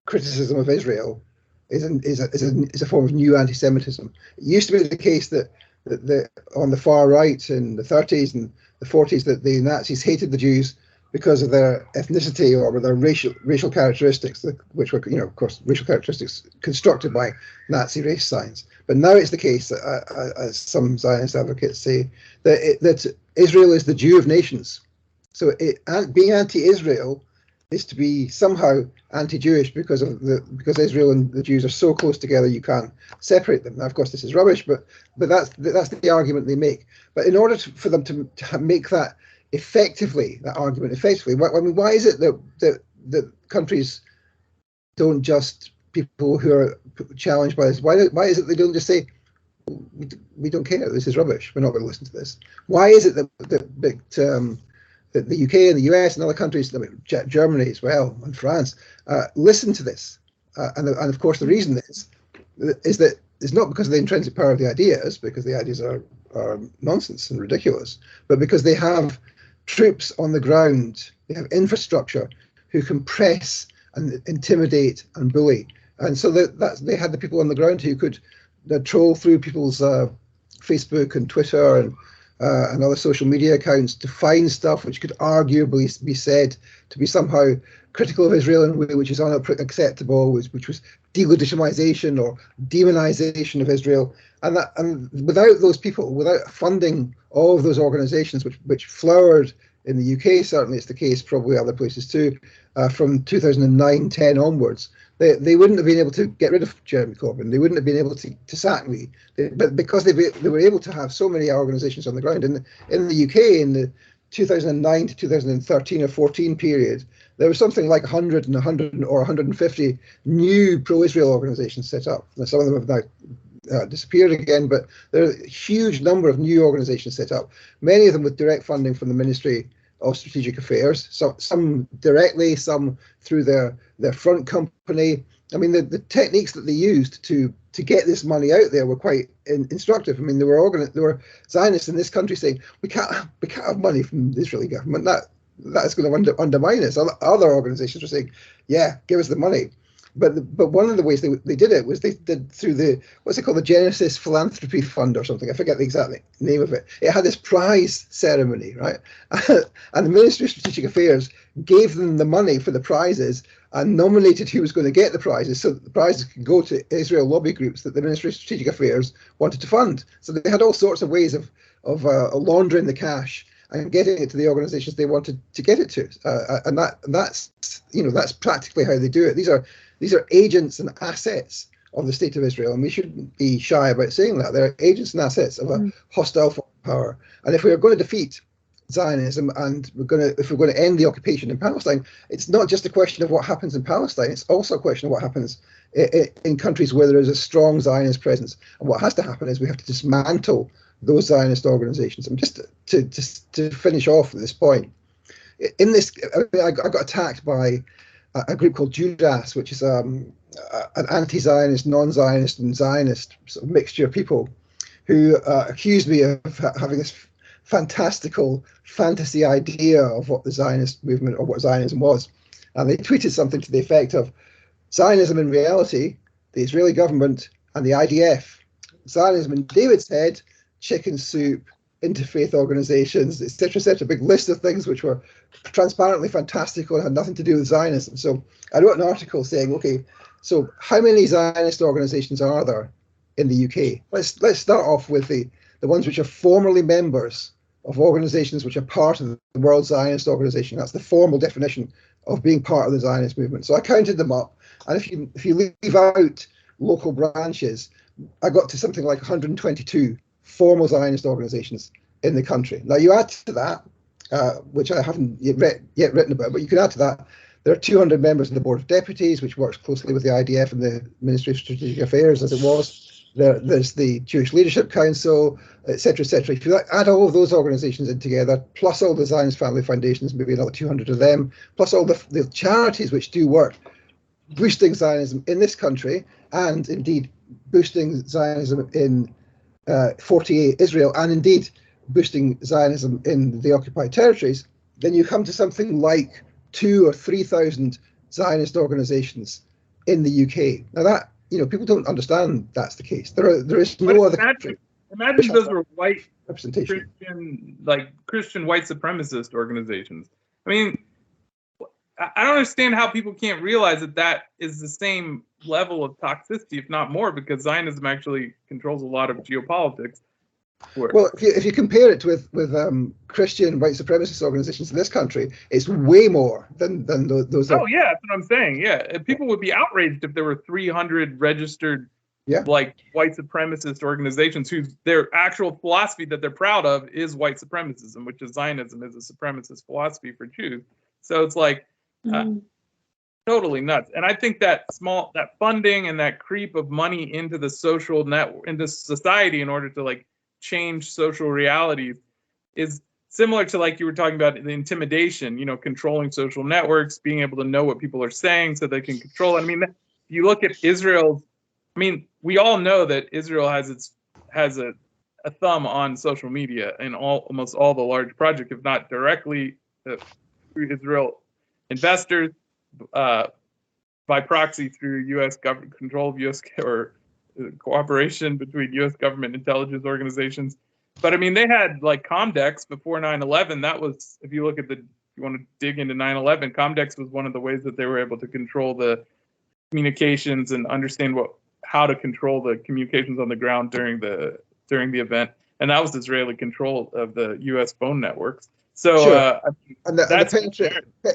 criticism of Israel, is a form of new anti-Semitism. It used to be the case that on the far right in the 30s and the 40s, that the Nazis hated the Jews because of their ethnicity or their racial characteristics, which were, of course, racial characteristics constructed by Nazi race signs. But now it's the case, as some Zionist advocates say, that Israel is the Jew of nations. So being anti-Israel is to be somehow anti-Jewish because Israel and the Jews are so close together you can't separate them. Now, of course, this is rubbish, but that's the argument they make. But in order for them to make that argument effectively, why is it that countries don't just, people who are challenged by this, why is it they don't just say, we don't care, this is rubbish, we're not going to listen to this? Why is it that the UK and the US and other countries, I mean, Germany as well, and France, listen to this. And of course, the reason is that it's not because of the intrinsic power of the ideas, because the ideas are nonsense and ridiculous, but because they have troops on the ground, they have infrastructure who can press and intimidate and bully. And so they had the people on the ground who could troll through people's Facebook and Twitter and other social media accounts to find stuff which could arguably be said to be somehow critical of Israel in a way which is unacceptable, which was delegitimization or demonization of Israel. And without those people, without funding all of those organizations which flowered in the UK, certainly it's the case, probably other places too, from 2009-10 onwards, they wouldn't have been able to get rid of Jeremy Corbyn. They wouldn't have been able to sack me. But because they were able to have so many organizations on the ground in the UK in the 2009 to 2013 or 14 period, there was something like 100 or 150 new pro-Israel organizations set up. Now, some of them have now disappeared again, but there are a huge number of new organizations set up, many of them with direct funding from the Ministry of Strategic Affairs, some directly, some through their front company. I mean, the techniques that they used to get this money out there were quite instructive. I mean, there were Zionists in this country saying we can't have money from the Israeli government. That's going to undermine us. Other organizations were saying, yeah, give us the money. But one of the ways they did it was they did through what's it called, the Genesis Philanthropy Fund or something. I forget the exact name of it. It had this prize ceremony, right? And the Ministry of Strategic Affairs gave them the money for the prizes and nominated who was going to get the prizes, so that the prizes could go to Israel lobby groups that the Ministry of Strategic Affairs wanted to fund. So they had all sorts of ways of laundering the cash and getting it to the organizations they wanted to get it to, and that's practically how they do it. These are agents and assets of the State of Israel, and we shouldn't be shy about saying that. They're agents and assets of a hostile foreign power. And if we are going to defeat Zionism and if we're going to end the occupation in Palestine, it's not just a question of what happens in Palestine. It's also a question of what happens in countries where there is a strong Zionist presence. And what has to happen is we have to dismantle those Zionist organizations. And just to finish off at this point, I got attacked by a group called Judas, which is an anti-Zionist, non-Zionist, and Zionist sort of mixture of people who accused me of having this fantastical fantasy idea of what the Zionist movement or what Zionism was. And they tweeted something to the effect of Zionism in reality, the Israeli government, and the IDF. Zionism in David's head, chicken soup, interfaith organizations, etc., a big list of things which were transparently fantastical and had nothing to do with Zionism. So I wrote an article saying, okay, so how many Zionist organizations are there in the UK? Let's start off with the ones which are formerly members of organizations which are part of the World Zionist Organization. That's the formal definition of being part of the Zionist movement. So I counted them up, and if you leave out local branches, I got to something like 122 formal Zionist organizations in the country. Now you add to that, which I haven't yet written about, but you can add to that, there are 200 members of the Board of Deputies, which works closely with the IDF and the Ministry of Strategic Affairs as it was. There's the Jewish Leadership Council, etc., etc. If you add all of those organizations in together, plus all the Zionist family foundations, maybe another 200 of them, plus all the charities which do work boosting Zionism in this country, and indeed boosting Zionism in 48 Israel, and indeed boosting Zionism in the occupied territories, then you come to something like 2,000 or 3,000 Zionist organizations in the UK. Now that, people don't understand that's the case. There is no other country. Imagine those were white representation, Christian white supremacist organizations. I mean, I don't understand how people can't realize that is the same level of toxicity, if not more, because Zionism actually controls a lot of geopolitics. Well, if you compare it with Christian white supremacist organizations in this country, it's way more than those. Oh yeah, that's what I'm saying. Yeah, people would be outraged if there were 300 registered white supremacist organizations whose their actual philosophy that they're proud of is white supremacism, which is Zionism is a supremacist philosophy for Jews. So it's like totally nuts. And I think that funding and that creep of money into the social network, into society in order to change social realities is similar to like you were talking about the intimidation, you know, controlling social networks, being able to know what people are saying so they can control it. I mean, you look at Israel. I mean, we all know that Israel has a thumb on social media in almost all the large projects, if not directly through Israel investors, by proxy through U.S. government control of U.S. or cooperation between U.S. government intelligence organizations. But I mean, they had like Comdex before 9/11. That was, if you look at you want to dig into 9/11, Comdex was one of the ways that they were able to control the communications and understand how to control the communications on the ground during the event. And that was Israeli control of the U.S. phone networks. So sure.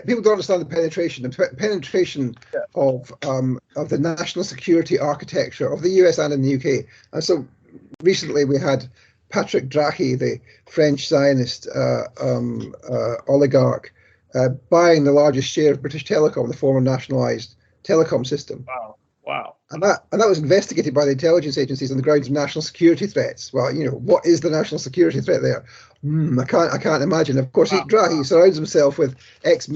People don't understand the penetration. The penetration of the national security architecture of the US and in the UK. And so recently we had Patrick Drahi, the French Zionist oligarch, buying the largest share of British Telecom, the former nationalised telecom system. Wow. And that was investigated by the intelligence agencies on the grounds of national security threats. Well, you know, what is the national security threat there? I can't imagine. Of course, Drahi surrounds himself with ex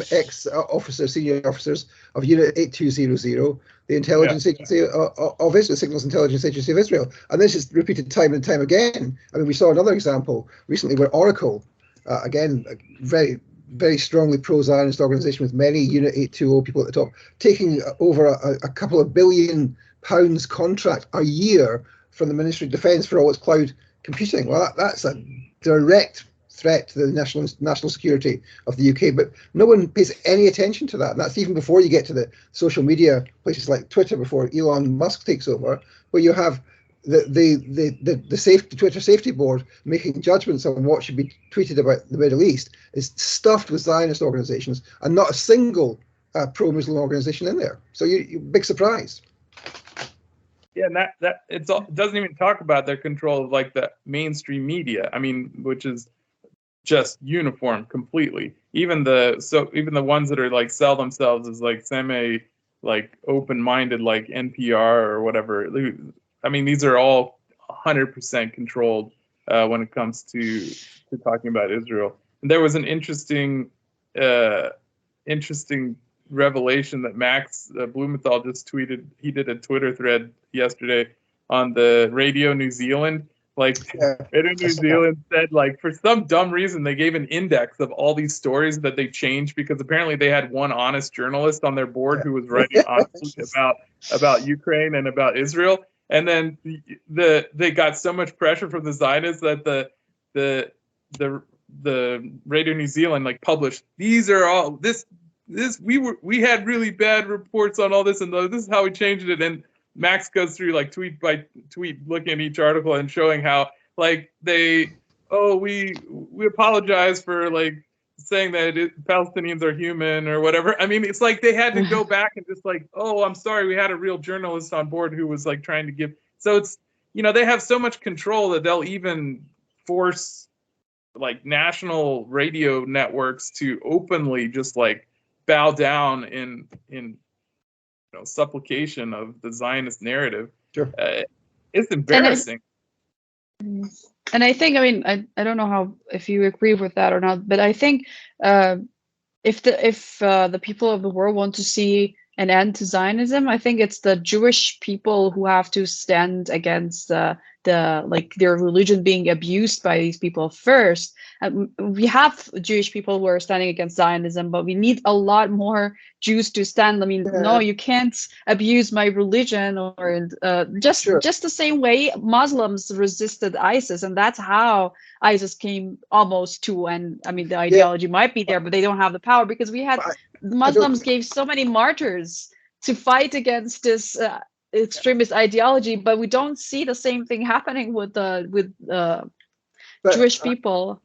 officers, senior officers of Unit 8200, the intelligence agency of Israel, Signals Intelligence Agency of Israel. And this is repeated time and time again. I mean, we saw another example recently where Oracle, again, very, very strongly pro-Zionist organization with many Unit 820 people at the top, taking over a couple of £1 billion contract a year from the Ministry of Defence for all its cloud computing. Well, that's a direct threat to the national security of the UK, but no one pays any attention to that. And that's even before you get to the social media places like Twitter, before Elon Musk takes over, where you have the Twitter safety board making judgments on what should be tweeted about the Middle East is stuffed with Zionist organizations, and not a single pro-Muslim organization in there. So you big surprise. Yeah, and that it doesn't even talk about their control of like the mainstream media. I mean, which is just uniform completely. Even the ones that are like sell themselves as like semi like open-minded like NPR or whatever. I mean, these are all 100% controlled when it comes to talking about Israel. And there was an interesting revelation that Max Blumenthal just tweeted. He did a Twitter thread yesterday on the Radio New Zealand. Radio New Zealand said, like, for some dumb reason, they gave an index of all these stories that they changed because apparently they had one honest journalist on their board who was writing honestly about Ukraine and about Israel. And then they got so much pressure from the Zionists that the Radio New Zealand like published, these are all we had really bad reports on all this, and this is how we changed it. And Max goes through like tweet by tweet, looking at each article and showing how like we apologize for like saying that Palestinians are human or whatever. I mean, it's like they had to go back and just like, oh, I'm sorry, we had a real journalist on board who was like trying to give. So it's, you know, they have so much control that they'll even force like national radio networks to openly just like bow down in supplication of the Zionist narrative. Sure. It's embarrassing. And I think, I mean, I don't know if you agree with that or not, but I think if the people of the world want to see an end to Zionism, I think it's the Jewish people who have to stand against their religion being abused by these people first. We have Jewish people who are standing against Zionism, but we need a lot more Jews to stand. I mean, no, you can't abuse my religion, or just the same way Muslims resisted ISIS, and that's how ISIS came almost to. And I mean, the ideology might be there, but they don't have the power because we had Muslims gave so many martyrs to fight against this extremist ideology, but we don't see the same thing happening with Jewish people.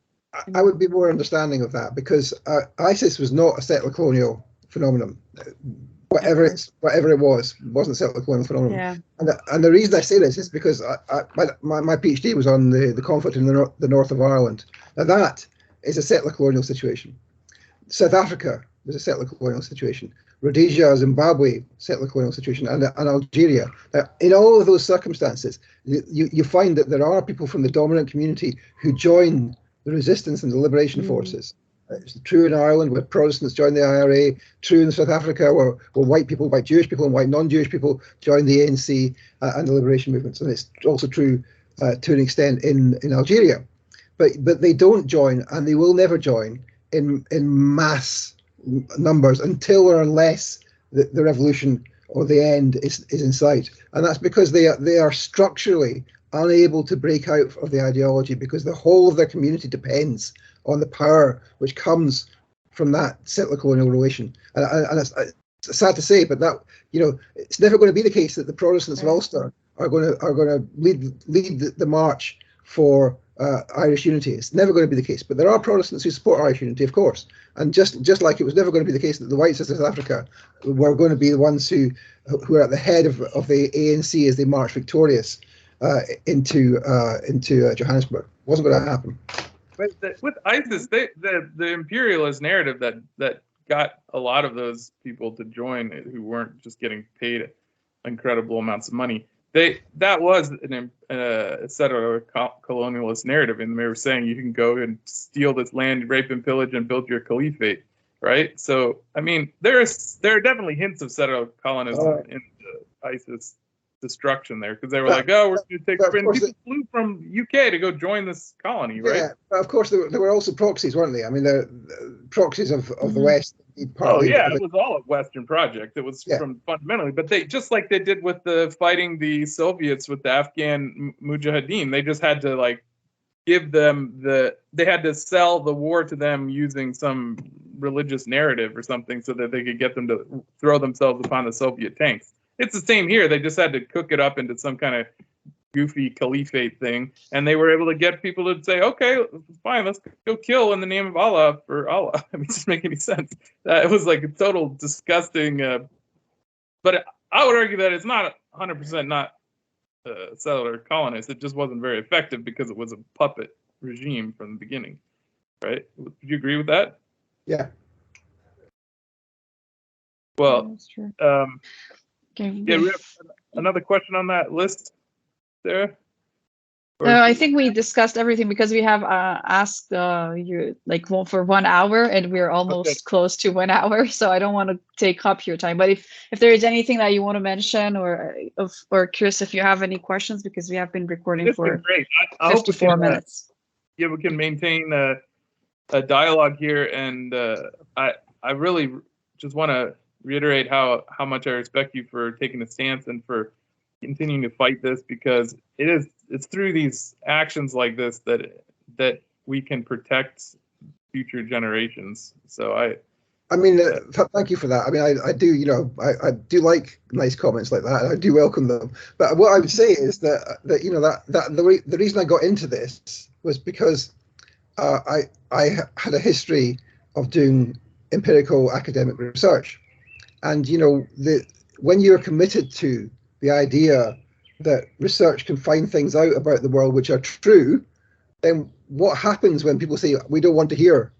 I would be more understanding of that because ISIS was not a settler colonial phenomenon. Whatever it was, wasn't a settler colonial phenomenon. Yeah. And the reason I say this is because my PhD was on the conflict in the north of Ireland. Now that is a settler colonial situation. South Africa was a settler colonial situation. Rhodesia, Zimbabwe, settler colonial situation, and Algeria. Now, in all of those circumstances, you find that there are people from the dominant community who join the resistance and the liberation forces. It's true in Ireland where Protestants joined the IRA, true in South Africa where white people, white Jewish people and white non-Jewish people joined the ANC and the liberation movements. And it's also true to an extent in Algeria. But they don't join, and they will never join in mass numbers until or unless the revolution or the end is in sight. And that's because they are structurally unable to break out of the ideology, because the whole of their community depends on the power which comes from that settler colonial relation. And it's sad to say, but that, you know, it's never going to be the case that the Protestants of Ulster are going to lead the march for Irish unity. It's never going to be the case. But there are Protestants who support Irish unity, of course. And just like it was never going to be the case that the whites of South Africa were going to be the ones who are at the head of the ANC as they march victorious into Johannesburg. Wasn't going to happen. But with ISIS, the imperialist narrative that got a lot of those people to join who weren't just getting paid incredible amounts of money. That was a settler colonialist narrative, and they were saying you can go and steal this land, rape and pillage, and build your caliphate, right? So, I mean, there are definitely hints of settler colonism in the ISIS destruction there, because they were like, oh, we're going to take. And people flew from UK to go join this colony, right? Yeah, but of course there were also proxies, weren't they? I mean, the proxies of the West. It was all a Western project. It was from fundamentally, but they, just like they did with the fighting the Soviets with the Afghan Mujahideen, they just had to like give them they had to sell the war to them using some religious narrative or something so that they could get them to throw themselves upon the Soviet tanks. It's the same here. They just had to cook it up into some kind of goofy caliphate thing, and they were able to get people to say, okay, fine, let's go kill in the name of Allah for Allah. I mean, it doesn't make any sense. It was like a total disgusting, but I would argue that it's not 100% not settler colonists. It just wasn't very effective because it was a puppet regime from the beginning, right? Would you agree with that? Yeah. Well, that's true. Yeah, we have another question on that list there. I think we discussed everything, because we have asked you like for 1 hour, and we're almost close to 1 hour. So I don't want to take up your time. But if there is anything that you want to mention, or curious if you have any questions, because we have been recording for great. I 54 minutes. Yeah, we can maintain a dialogue here, and I really just want to reiterate how much I respect you for taking a stance and for continuing to fight this, because it's through these actions like this that we can protect future generations. So I mean, thank you for that. I mean, I do, you know, I do like nice comments like that, and I do welcome them. But what I would say is that you know that the reason I got into this was because I had a history of doing empirical academic research. And, you know, when you're committed to the idea that research can find things out about the world which are true, then what happens when people say, we don't want to hear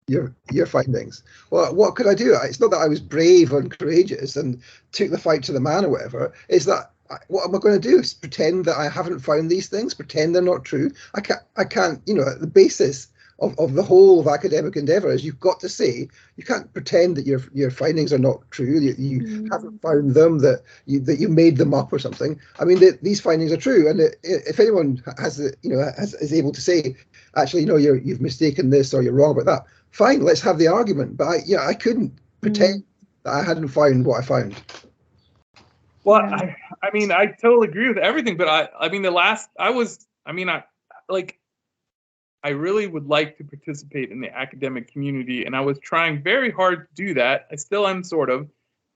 your findings? Well, what could I do? It's not that I was brave and courageous and took the fight to the man or whatever. It's that, what am I going to do? Pretend that I haven't found these things? Pretend they're not true? I can't, you know, at the basis of the whole of academic endeavor is you've got to say, you can't pretend that your findings are not true. You haven't found them, that you made them up or something. I mean, these findings are true, and if anyone is able to say, actually, you know, you've mistaken this or you're wrong about that, fine, let's have the argument. But I couldn't pretend that I hadn't found what I found. Well, I mean, I totally agree with everything, but I really would like to participate in the academic community, and I was trying very hard to do that. I still am, sort of.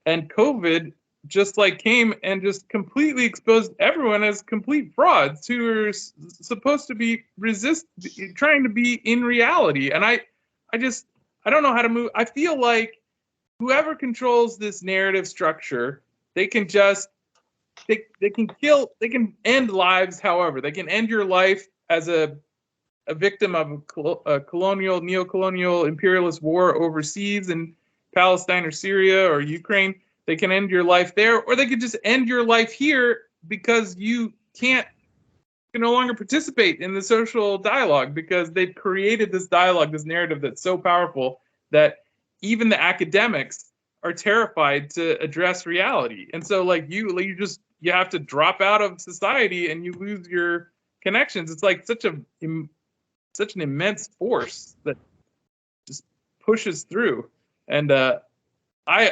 And COVID just came and just completely exposed everyone as complete frauds who are supposed to be trying to be in reality. And I don't know how to move. I feel like whoever controls this narrative structure, they can end lives. However, they can end your life as a victim of a neo-colonial imperialist war overseas in Palestine or Syria or Ukraine. They can end your life there, or they could just end your life here because you can't can no longer participate in the social dialogue because they've created this dialogue, this narrative that's so powerful that even the academics are terrified to address reality. And so like you have to drop out of society and you lose your connections. It's like such an immense force that just pushes through. And I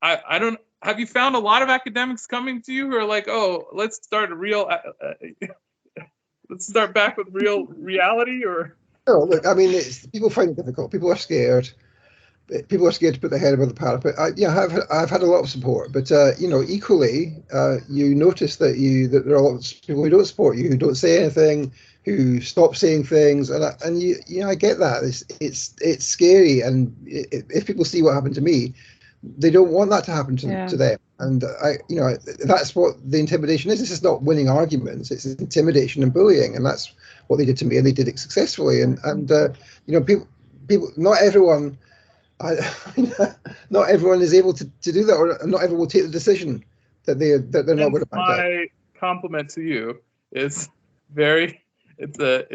don't, have you found a lot of academics coming to you who are like, oh, let's start let's start back with real reality? Or no, look, I mean, people find it difficult. People are scared. People are scared to put their head above the parapet. I've had a lot of support, but equally, you notice that there are a lot of people who don't support you, who don't say anything, who stop saying things, and I get that. It's scary, and if people see what happened to me, they don't want that to happen to them. And that's what the intimidation is. This is not winning arguments; it's intimidation and bullying, and that's what they did to me, and they did it successfully. And people, not everyone. Not everyone is able to do that, or not everyone will take the decision that they're not going to back out. My compliment to you is very. It's a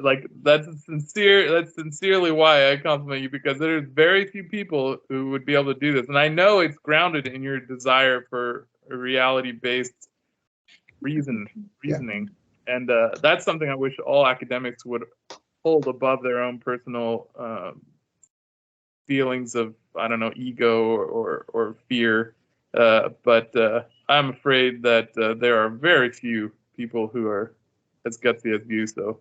like that's sincerely why I compliment you, because there's very few people who would be able to do this, and I know it's grounded in your desire for a reality-based reasoning, and that's something I wish all academics would hold above their own personal feelings of, I don't know, ego or fear, but I'm afraid that there are very few people who are as gutsy as you. So,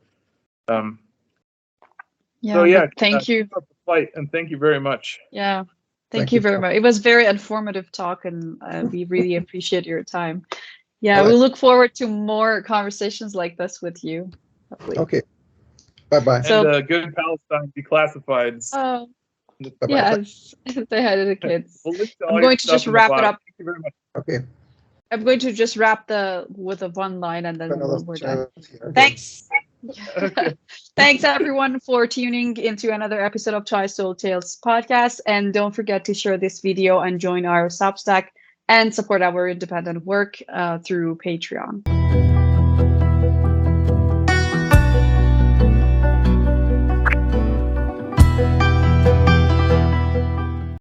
thank you. Fight, and thank you very much. Yeah, thank you very much. It was very informative talk, and we really appreciate your time. Yeah, we look forward to more conversations like this with you. Hopefully. Okay. Bye-bye. So, and Good Palestine Declassifieds. Yes, they had the kids. I'm going to just wrap it up. Thank you very much. Okay. I'm going to just wrap with a one line, and then we're done. Okay. Thanks. Okay. Thanks everyone for tuning into another episode of Chai Soul Tales podcast. And don't forget to share this video and join our Substack and support our independent work through Patreon.